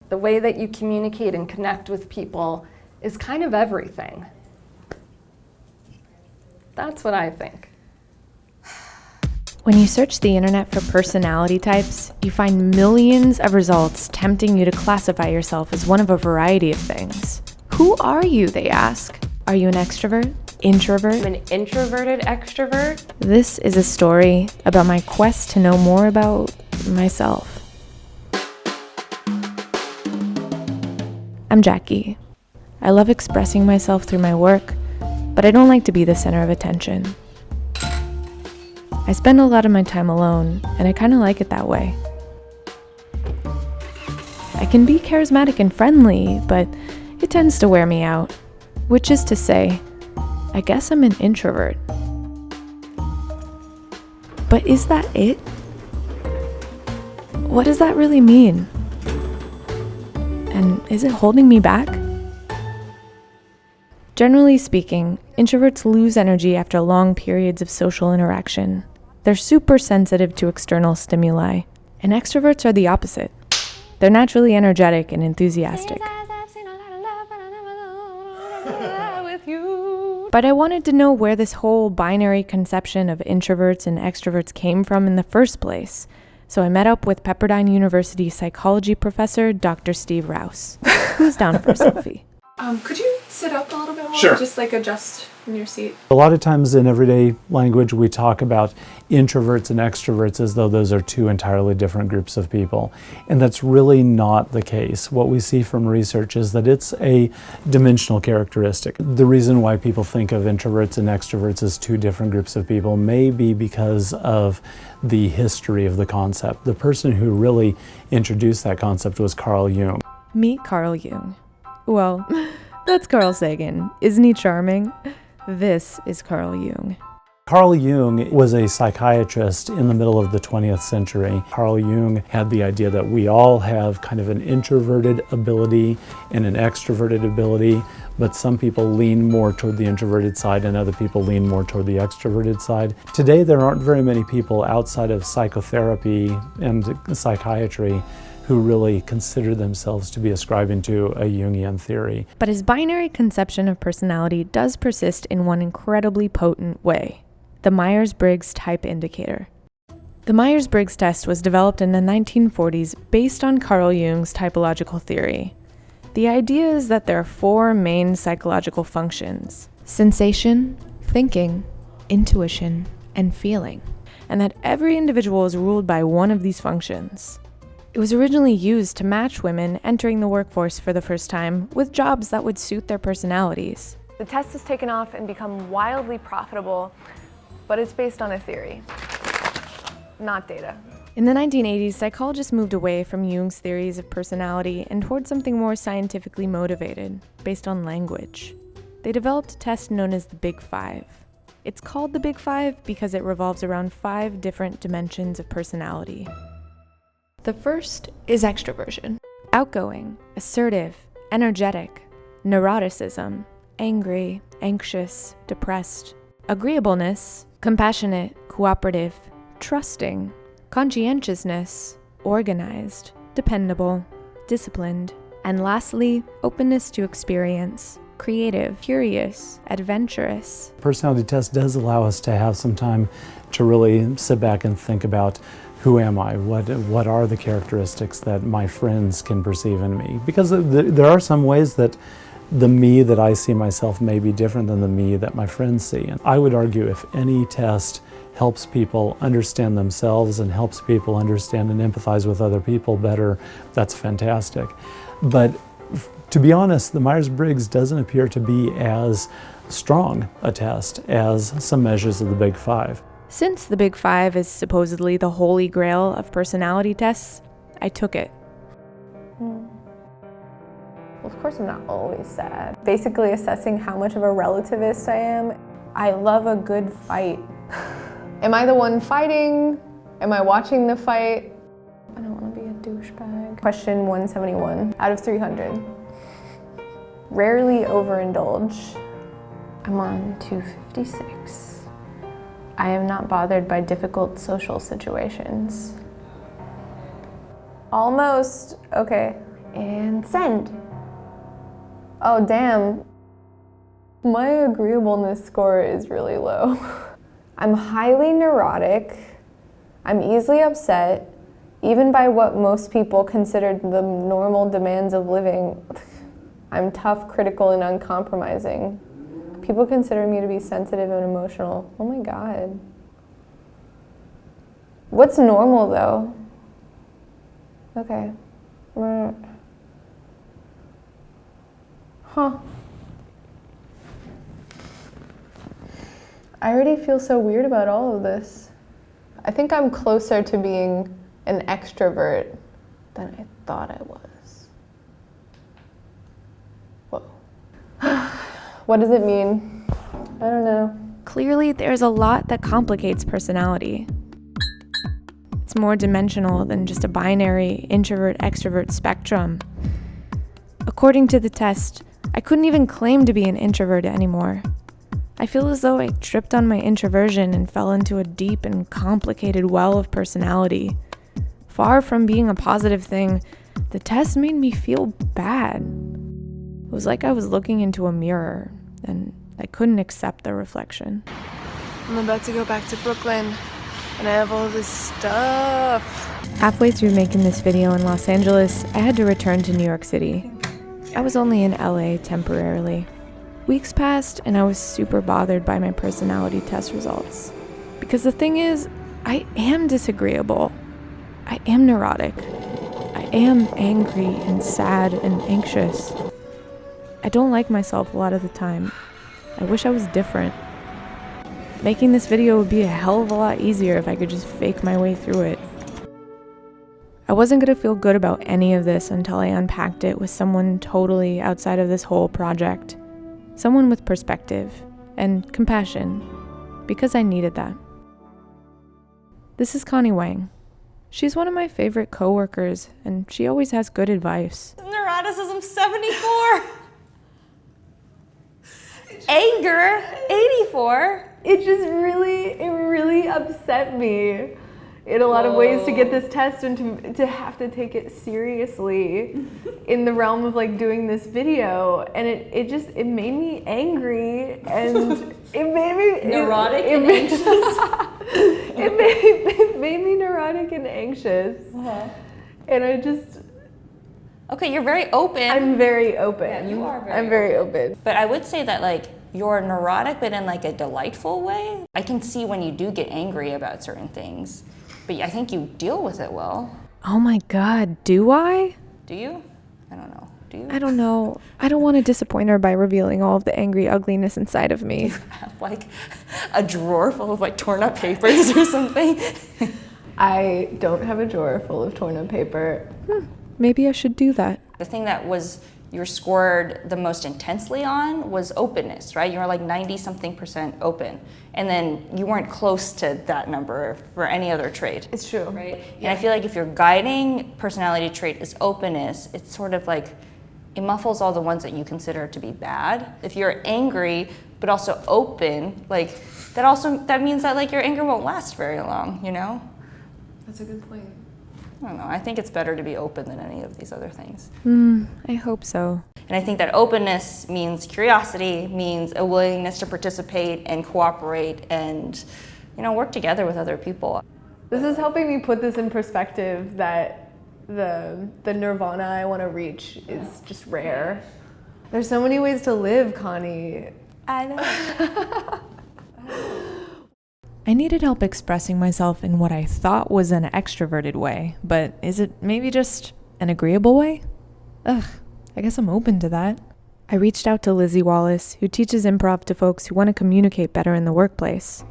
The way that you communicate and connect with people is kind of everything. That's what I think. When you search the internet for personality types, you find millions of results tempting you to classify yourself as one of a variety of things. Who are you, they ask? Are you an extrovert? Introvert? I'm an introverted extrovert. This is a story about my quest to know more about myself. I'm Jacki. I love expressing myself through my work, but I don't like to be the center of attention. I spend a lot of my time alone, and I kind of like it that way. I can be charismatic and friendly, but it tends to wear me out. Which is to say, I guess I'm an introvert. But is that it? What does that really mean? And is it holding me back? Generally speaking, introverts lose energy after long periods of social interaction. They're super sensitive to external stimuli, and extroverts are the opposite. They're naturally energetic and enthusiastic. But I wanted to know where this whole binary conception of introverts and extroverts came from in the first place. So I met up with Pepperdine University psychology professor, Dr. Steve Rouse, who's down for a selfie. Could you sit up a little bit more? Sure. Just like adjust in your seat. A lot of times in everyday language we talk about introverts and extroverts as though those are two entirely different groups of people. And that's really not the case. What we see from research is that it's a dimensional characteristic. The reason why people think of introverts and extroverts as two different groups of people may be because of the history of the concept. The person who really introduced that concept was Carl Jung. Meet Carl Jung. Well, that's Carl Sagan. Isn't he charming? This is Carl Jung. Carl Jung was a psychiatrist in the middle of the 20th century. Carl Jung had the idea that we all have kind of an introverted ability and an extroverted ability, but some people lean more toward the introverted side and other people lean more toward the extroverted side. Today, there aren't very many people outside of psychotherapy and psychiatry who really consider themselves to be ascribing to a Jungian theory. But his binary conception of personality does persist in one incredibly potent way: the Myers-Briggs type indicator. The Myers-Briggs test was developed in the 1940s based on Carl Jung's typological theory. The idea is that there are four main psychological functions: sensation, thinking, intuition, and feeling, and that every individual is ruled by one of these functions. It was originally used to match women entering the workforce for the first time with jobs that would suit their personalities. The test has taken off and become wildly profitable, but it's based on a theory, not data. In the 1980s, psychologists moved away from Jung's theories of personality and toward something more scientifically motivated, based on language. They developed a test known as the Big Five. It's called the Big Five because it revolves around 5 different dimensions of personality. The first is extroversion. Outgoing, assertive, energetic, neuroticism, angry, anxious, depressed, agreeableness, compassionate, cooperative, trusting, conscientiousness, organized, dependable, disciplined, and lastly, openness to experience, creative, curious, adventurous. Personality test does allow us to have some time to really sit back and think about, who am I? What are the characteristics that my friends can perceive in me? Because there are some ways that the me that I see myself may be different than the me that my friends see. And I would argue if any test helps people understand themselves and helps people understand and empathize with other people better, that's fantastic. But to be honest, the Myers-Briggs doesn't appear to be as strong a test as some measures of the Big Five. Since the Big Five is supposedly the holy grail of personality tests, I took it. Well, of course I'm not always sad. Basically assessing how much of a relativist I am. I love a good fight. Am I the one fighting? Am I watching the fight? I don't want to be a douchebag. Question 171 out of 300. Rarely overindulge. I'm on 256. I am not bothered by difficult social situations. Almost, okay, And send. Oh, damn. My agreeableness score is really low. I'm highly neurotic. I'm easily upset, even by what most people consider the normal demands of living. I'm tough, critical, and uncompromising. People consider me to be sensitive and emotional. Oh my God. What's normal though? Okay. Huh. I already feel so weird about all of this. I think I'm closer to being an extrovert than I thought I was. Whoa. What does it mean? I don't know. Clearly, there's a lot that complicates personality. It's more dimensional than just a binary introvert-extrovert spectrum. According to the test, I couldn't even claim to be an introvert anymore. I feel as though I tripped on my introversion and fell into a deep and complicated well of personality. Far from being a positive thing, the test made me feel bad. It was like I was looking into a mirror, and I couldn't accept the reflection. I'm about to go back to Brooklyn, and I have all this stuff. Halfway through making this video in Los Angeles, I had to return to New York City. I was only in LA temporarily. Weeks passed, and I was super bothered by my personality test results. Because the thing is, I am disagreeable. I am neurotic. I am angry and sad and anxious. I don't like myself a lot of the time. I wish I was different. Making this video would be a hell of a lot easier if I could just fake my way through it. I wasn't going to feel good about any of this until I unpacked it with someone totally outside of this whole project. Someone with perspective and compassion, because I needed that. This is Connie Wang. She's one of my favorite coworkers, and she always has good advice. Neuroticism 74. Anger 84. It really upset me in a lot of ways to get this test and to have to take it seriously in the realm of like doing this video, and it made me angry, and it made me Neurotic and anxious. it made me neurotic and anxious. And I just Okay, you're very open. I'm very open. Yeah, you are very I'm very open. But I would say that like you're neurotic, but in like a delightful way. I can see when you do get angry about certain things, but I think you deal with it well. Oh my God, do I? Do you? I don't know. Do you? I don't know. I don't want to disappoint her by revealing all of the angry ugliness inside of me. Have like a drawer full of like torn up papers or something. I don't have a drawer full of torn up paper. Maybe I should do that. The thing that was you were scored the most intensely on was openness, right? You were like 90-something% open. And then you weren't close to that number for any other trait. It's true. Right? And I feel like if your guiding personality trait is openness, it's sort of like, it muffles all the ones that you consider to be bad. If you're angry, but also open, like, that means that like your anger won't last very long, you know? That's a good point. I don't know, I think it's better to be open than any of these other things. I hope so. And I think that openness means curiosity, means a willingness to participate and cooperate and, you know, work together with other people. This is helping me put this in perspective that the nirvana I want to reach is just rare. There's so many ways to live, Connie. I know. I needed help expressing myself in what I thought was an extroverted way, but is it maybe just an agreeable way? Ugh, I guess I'm open to that. I reached out to Lizzie Wallace, who teaches improv to folks who want to communicate better in the workplace.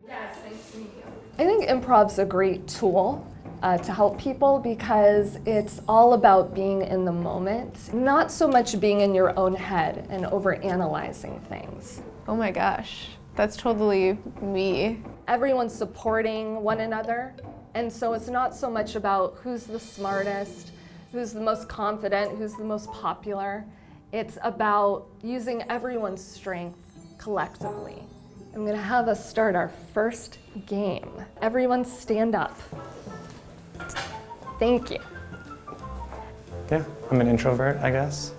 I think improv's a great tool to help people because it's all about being in the moment, not so much being in your own head and overanalyzing things. Oh my gosh, that's totally me. Everyone's supporting one another, and so it's not so much about who's the smartest, who's the most confident, who's the most popular. It's about using everyone's strength collectively. I'm gonna have us start our first game. Everyone stand up. Thank you. Yeah, I'm an introvert, I guess.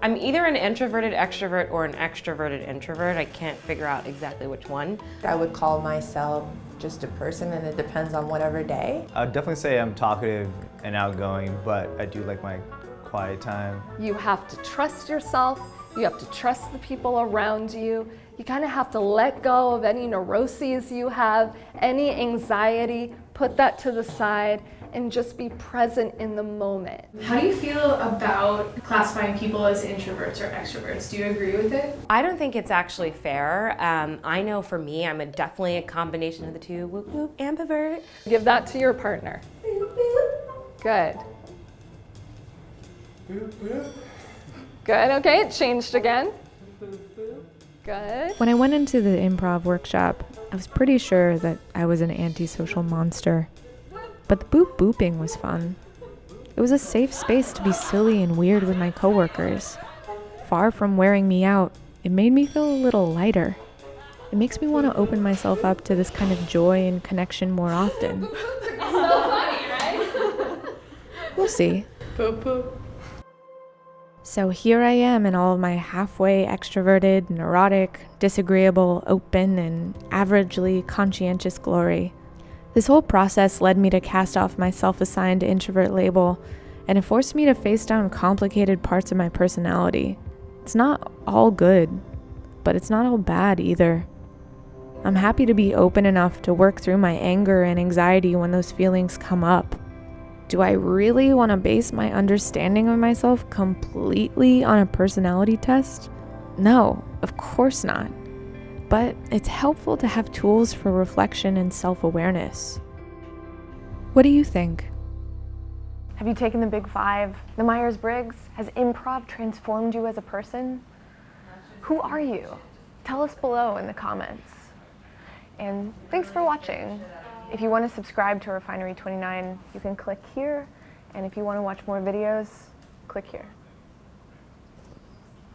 I'm either an introverted extrovert or an extroverted introvert. I can't figure out exactly which one. I would call myself just a person, and it depends on whatever day. I'd definitely say I'm talkative and outgoing, but I do like my quiet time. You have to trust yourself. You have to trust the people around you. You kind of have to let go of any neuroses you have, any anxiety, put that to the side, and just be present in the moment. How do you feel about classifying people as introverts or extroverts? Do you agree with it? I don't think it's actually fair. I know for me, I'm definitely a combination of the two. Whoop whoop, ambivert. Give that to your partner. Good. Good, okay, it changed again. Good. When I went into the improv workshop, I was pretty sure that I was an antisocial monster. But the booping was fun. It was a safe space to be silly and weird with my coworkers. Far from wearing me out, it made me feel a little lighter. It makes me want to open myself up to this kind of joy and connection more often. So funny, right? We'll see. Poop poop. So here I am in all of my halfway extroverted, neurotic, disagreeable, open, and averagely conscientious glory. This whole process led me to cast off my self-assigned introvert label, and it forced me to face down complicated parts of my personality. It's not all good, but it's not all bad either. I'm happy to be open enough to work through my anger and anxiety when those feelings come up. Do I really want to base my understanding of myself completely on a personality test? No, of course not. But it's helpful to have tools for reflection and self-awareness. What do you think? Have you taken the Big Five, the Myers-Briggs? Has improv transformed you as a person? Who are you? Tell us below in the comments. And thanks for watching. If you want to subscribe to Refinery29, you can click here. And if you want to watch more videos, click here.